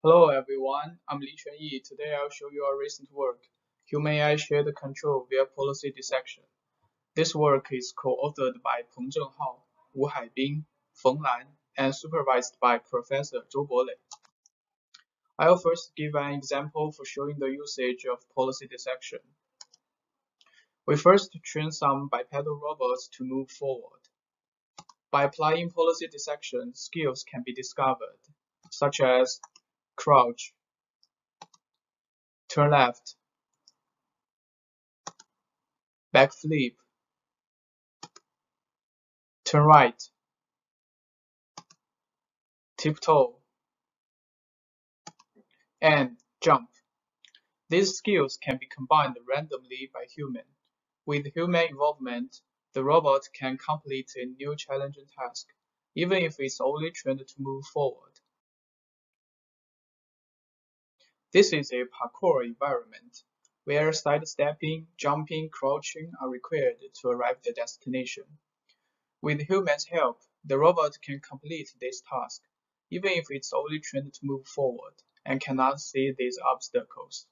Hello everyone, I'm Li Chunyi. Today I'll show you our recent work, Human AI Shared Control via Policy Dissection. This work is co-authored by Peng Zhenghao, Wu Haibing, Feng Lan, and supervised by Professor Zhou Bolei. I'll first give an example for showing the usage of policy dissection. We first train some bipedal robots to move forward. By applying policy dissection, skills can be discovered, such as crouch, turn left, back flip, turn right, tiptoe, and jump. These skills can be combined randomly by human. With human involvement, the robot can complete a new challenging task, even if it's only trained to move forward. This is a parkour environment, where sidestepping, jumping, crouching are required to arrive at the destination. With humans' help, the robot can complete this task, even if it's only trained to move forward and cannot see these obstacles.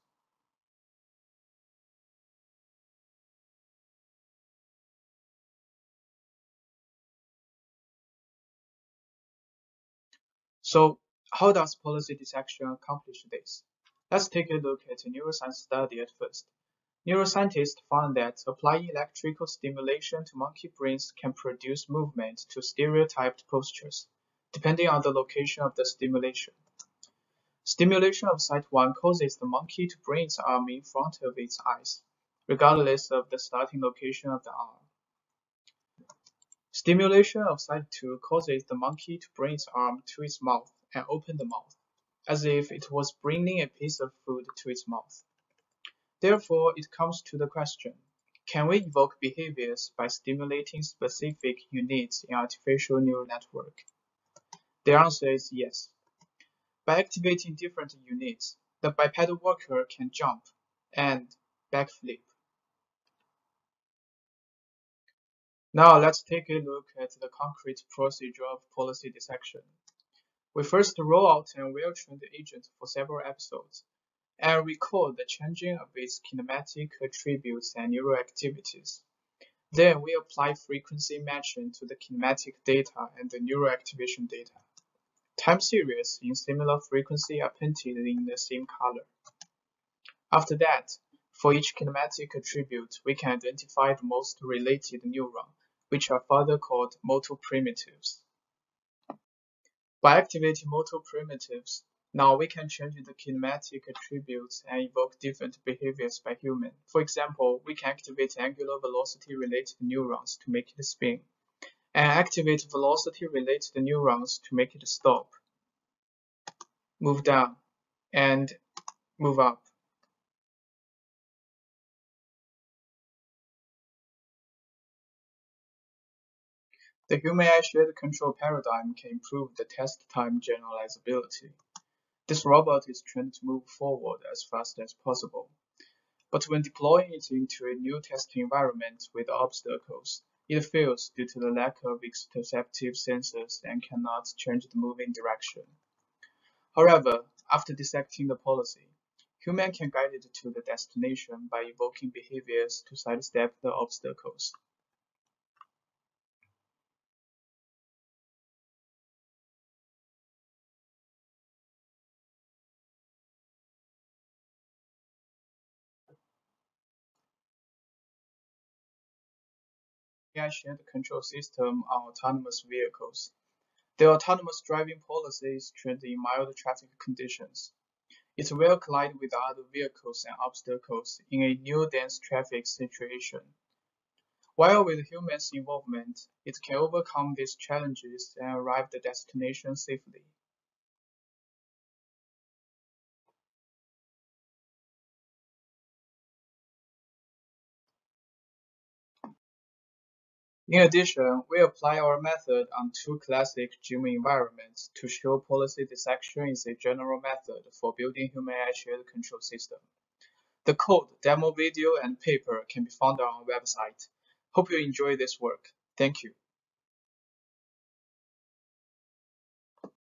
So, how does policy dissection accomplish this? Let's take a look at a neuroscience study at first. Neuroscientists found that applying electrical stimulation to monkey brains can produce movement to stereotyped postures, depending on the location of the stimulation. Stimulation of site 1 causes the monkey to bring its arm in front of its eyes, regardless of the starting location of the arm. Stimulation of site 2 causes the monkey to bring its arm to its mouth and open the mouth, as if it was bringing a piece of food to its mouth. Therefore, it comes to the question, can we evoke behaviors by stimulating specific units in artificial neural network? The answer is yes. By activating different units, the bipedal walker can jump and backflip. Now let's take a look at the concrete procedure of policy dissection. We first roll out a well-trained agent for several episodes, and record the changing of its kinematic attributes and neural activities. Then we apply frequency matching to the kinematic data and the neural activation data. Time series in similar frequency are painted in the same color. After that, for each kinematic attribute, we can identify the most related neuron, which are further called motor primitives. By activating motor primitives, now we can change the kinematic attributes and evoke different behaviors by human. For example, we can activate angular velocity-related neurons to make it spin, and activate velocity-related neurons to make it stop, move down, and move up. The human AI shared control paradigm can improve the test time generalizability. This robot is trained to move forward as fast as possible. But when deploying it into a new test environment with obstacles, it fails due to the lack of extensive sensors and cannot change the moving direction. However, after dissecting the policy, human can guide it to the destination by evoking behaviors to sidestep the obstacles. AI shared control system on autonomous vehicles. The autonomous driving policy is trained in mild traffic conditions. It will collide with other vehicles and obstacles in a new dense traffic situation. While with humans' involvement, it can overcome these challenges and arrive at the destination safely. In addition, we apply our method on two classic gym environments to show policy dissection is a general method for building human AI shared control system. The code, demo video, and paper can be found on our website. Hope you enjoy this work. Thank you.